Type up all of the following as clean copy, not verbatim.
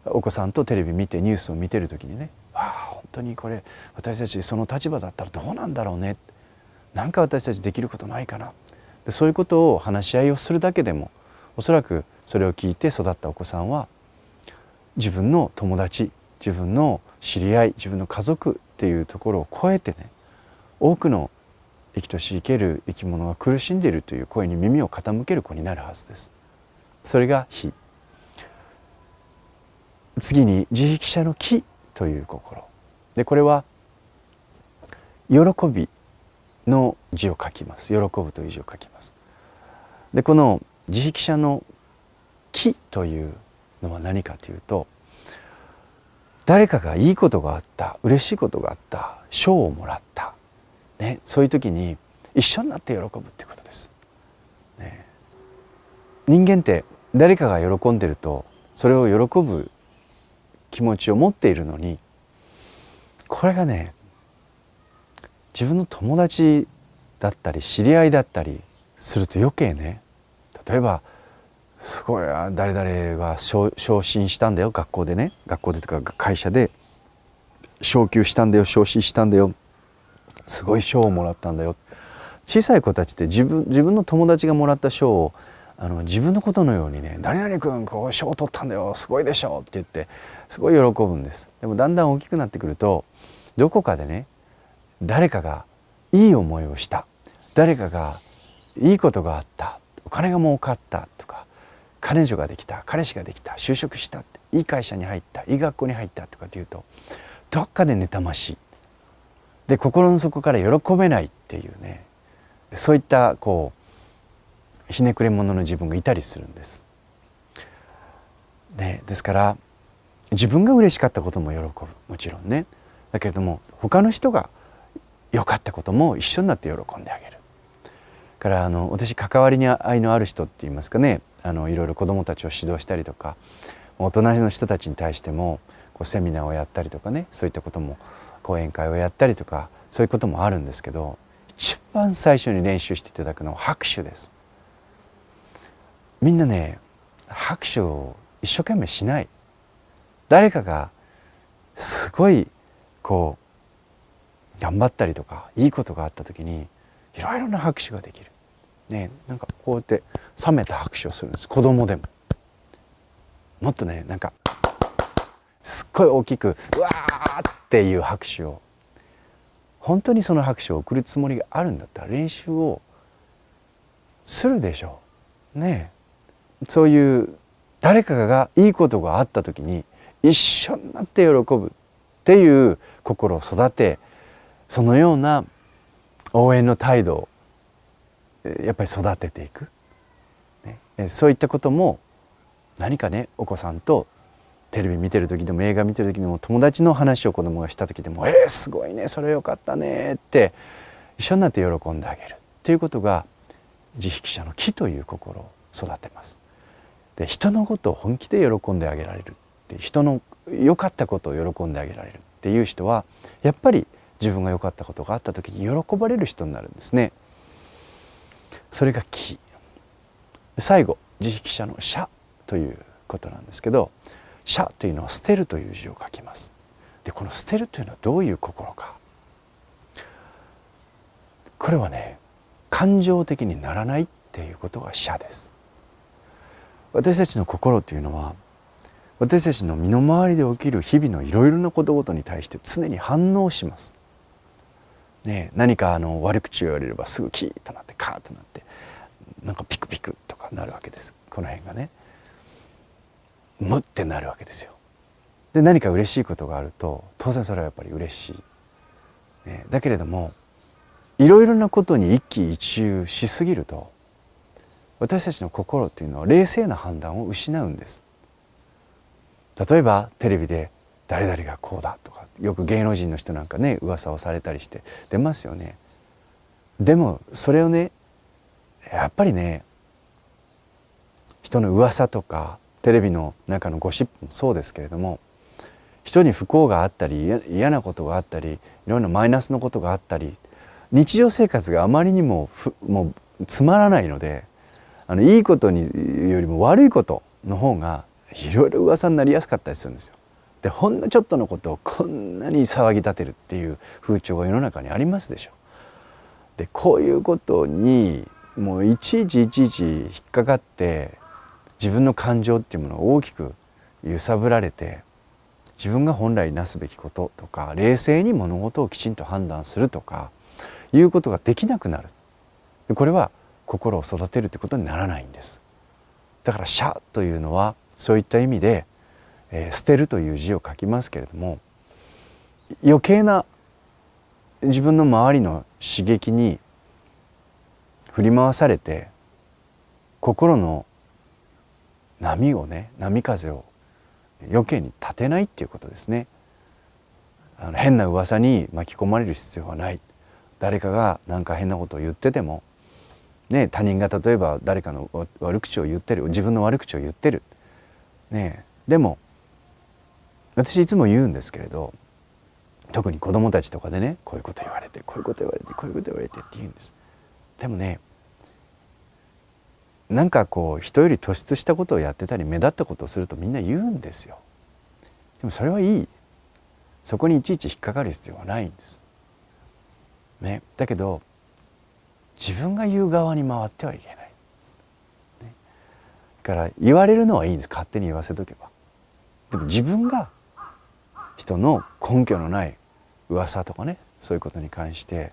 お子さんとテレビ見てニュースを見てる時にね、本当にこれ私たちその立場だったらどうなんだろうね、なんか私たちできることないかな、でそういうことを話し合いをするだけでも、おそらくそれを聞いて育ったお子さんは自分の友達、自分の知り合い、自分の家族っていうところを超えてね、多くの生きとし生ける生き物が苦しんでいるという声に耳を傾ける子になるはずです。それが非。次に自力者の喜という心で、これは喜びの字を書きます。喜ぶという字を書きます。でこの自力者の喜というのは何かというと、誰かがいいことがあった、嬉しいことがあった、賞をもらった、ね、そういう時に一緒になって喜ぶっていうことです、ね、人間って誰かが喜んでるとそれを喜ぶ気持ちを持っているのに、これがね、自分の友達だったり知り合いだったりすると余計ね、例えばすごい誰々が昇進したんだよ、学校でね、学校でとか会社で昇給したんだよ、昇進したんだよ、すごい賞をもらったんだよ。小さい子たちって自分の友達がもらった賞を自分のことのようにね、誰々君こう賞を取ったんだよ、すごいでしょって言ってすごい喜ぶんです。でもだんだん大きくなってくると、どこかでね、誰かがいい思いをした、誰かがいいことがあった、お金が儲かったとか、彼女ができた、彼氏ができた、就職したって、いい会社に入った、いい学校に入ったとかっていうと、どっかで妬ましいで、心の底から喜べないっていうね、そういったこうひねくれ者の自分がいたりするんです、ね、ですから自分が嬉しかったことも喜ぶ、もちろんね、だけれども他の人が良かったことも一緒になって喜んであげるから私関わりに愛のある人って言いますかね、いろいろ子どもたちを指導したりとか、大人の人たちに対してもこうセミナーをやったりとかね、そういったことも講演会をやったりとか、そういうこともあるんですけど、一番最初に練習していただくのは拍手です。みんなね、拍手を一生懸命しない。誰かがすごいこう頑張ったりとかいいことがあった時にいろいろな拍手ができる、ね、なんかこうやって冷めた拍手をするんです。子供でももっとね、なんかすっごい大きくうわーっていう拍手を、本当にその拍手を送るつもりがあるんだったら練習をするでしょうね。そういう誰かがいいことがあった時に一緒になって喜ぶっていう心を育て、そのような応援の態度をやっぱり育てていく、ね、そういったことも何かね、お子さんとテレビ見てる時でも映画見てる時でも、友達の話を子供がした時でも「すごいね、それよかったね」って一緒になって喜んであげるっていうことが自力者の喜という心を育てます。で、人のことを本気で喜んであげられるって、人の良かったことを喜んであげられるっていう人はやっぱり自分が良かったことがあった時に喜ばれる人になるんですね。それが喜。最後自力者の捨ということなんですけど、捨というのは捨てるという字を書きます。で、この捨てるというのはどういう心か。これはね、感情的にならないっていうことが捨です。私たちの心というのは私たちの身の回りで起きる日々のいろいろなことごとに対して常に反応します。ね、何か悪口を言われればすぐキーッとなってカーッとなってなんかピクピクとかなるわけです。この辺がね、ムってなるわけですよ。で、何か嬉しいことがあると当然それはやっぱり嬉しい、ね、だけれどもいろいろなことに一喜一憂しすぎると私たちの心というのは冷静な判断を失うんです。例えばテレビで誰々がこうだとか、よく芸能人の人なんかね噂をされたりして出ますよね。でもそれをね、やっぱりね、人の噂とかテレビの中のゴシップもそうですけれども、人に不幸があったり嫌なことがあったりいろんなマイナスのことがあったり、日常生活があまりにももうつまらないので、いいことによりも悪いことの方がいろいろ噂になりやすかったりするんですよ。でほんのちょっとのことをこんなに騒ぎ立てるっていう風潮が世の中にありますでしょ。でこういうことにもういちいち引っかかって自分の感情っていうものを大きく揺さぶられて、自分が本来なすべきこととか冷静に物事をきちんと判断するとかいうことができなくなる。でこれは心を育てるということにならないんです。だから捨というのはそういった意味で、捨てるという字を書きますけれども、余計な自分の周りの刺激に振り回されて心の波風を余計に立てないっていうことですね。変な噂に巻き込まれる必要はない。誰かが何か変なことを言ってても、ね、他人が例えば誰かの悪口を言ってる、自分の悪口を言ってる、ね、でも私いつも言うんですけれど、特に子供たちとかでね、こういうこと言われてこういうこと言われてこういうこと言われてって言うんです。でもね、なんかこう人より突出したことをやってたり目立ったことをするとみんな言うんですよ。でもそれはいい。そこにいちいち引っかかる必要はないんです。ね、だけど自分が言う側に回ってはいけない。ね、だから言われるのはいいんです。勝手に言わせとけば。でも自分が人の根拠のない噂とかね、そういうことに関して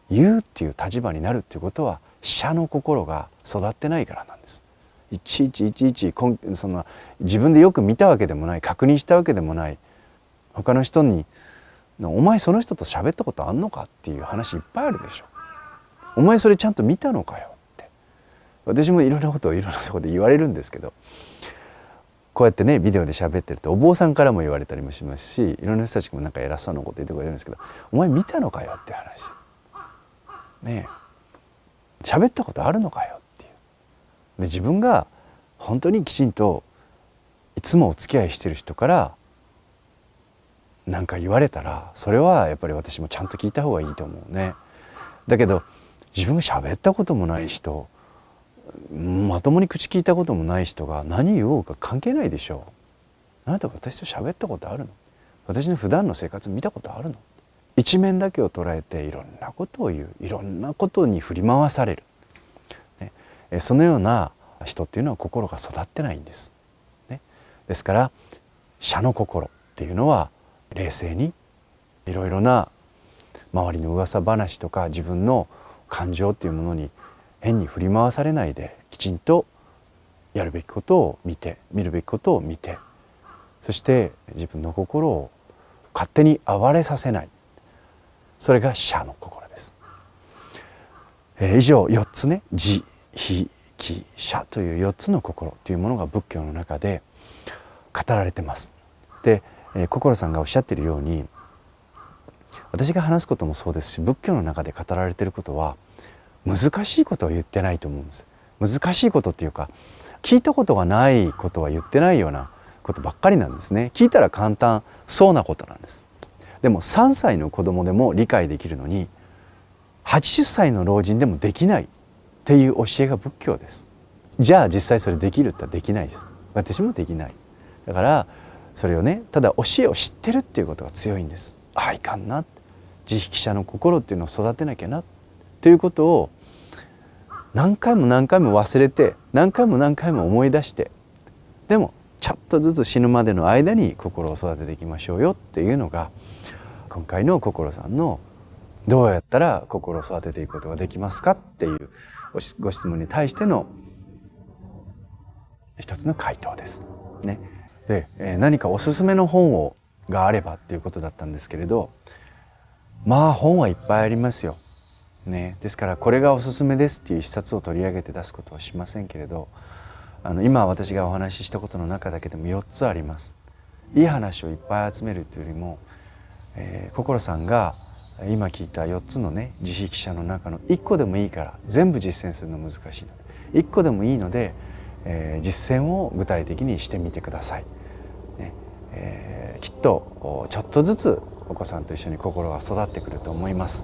言うっていう立場になるっていうことは捨の心が育ってないからなんです。いちいちその自分でよく見たわけでもない、確認したわけでもない、他の人に「お前その人と喋ったことあんのか?」っていう話いっぱいあるでしょ。お前それちゃんと見たのかよって。私もいろんなことをいろんなところで言われるんですけど、こうやってねビデオで喋ってるとお坊さんからも言われたりもしますし、いろんな人たちもなんか偉そうなこと言ってくれるんですけど、お前見たのかよって話ねえ、喋ったことあるのかよっていう。で自分が本当にきちんといつもお付き合いしてる人から何か言われたら、それはやっぱり私もちゃんと聞いた方がいいと思うね。だけど自分が喋ったこともない人、まともに口聞いたこともない人が何言おうか関係ないでしょう。あなた私と喋ったことあるの？私の普段の生活見たことあるの？一面だけを捉えていろんなことを言う、いろんなことに振り回される、ね、そのような人っていうのは心が育ってないんです、ね、ですから捨の心っていうのは冷静にいろいろな周りの噂話とか自分の感情っていうものに変に振り回されないで、きちんとやるべきことを見て、見るべきことを見て、そして自分の心を勝手に暴れさせない、それが捨の心です。以上4つね、慈悲喜捨という4つの心というものが仏教の中で語られてます。で、心さんがおっしゃっているように、私が話すこともそうですし、仏教の中で語られていることは難しいことは言ってないと思うんです。難しいことっていうか、聞いたことがないことは言ってないようなことばっかりなんですね。聞いたら簡単そうなことなんです。でも3歳の子供でも理解できるのに80歳の老人でもできないっていう教えが仏教です。じゃあ実際それできるって言ったらできないです。私もできない。だからそれをね、ただ教えを知ってるっていうことが強いんです。ああいかんな、慈悲喜捨の心っていうのを育てなきゃなっていうことを何回も何回も忘れて、何回も何回も思い出して、でもちょっとずつ死ぬまでの間に心を育てていきましょうよっていうのが今回の心さんのどうやったら心を育てていくことができますかっていうご質問に対しての一つの回答です。ね、で、何かおすすめの本があればっていうことだったんですけれど、まあ本はいっぱいありますよ。ね、ですからこれがおすすめですっていう一冊を取り上げて出すことはしませんけれど、今私がお話ししたことの中だけでも4つあります。いい話をいっぱい集めるというよりも、心さんが今聞いた4つのね慈悲喜捨の中の1個でもいいから、全部実践するの難しいので1個でもいいので、実践を具体的にしてみてください、ね。きっとちょっとずつお子さんと一緒に心が育ってくると思います。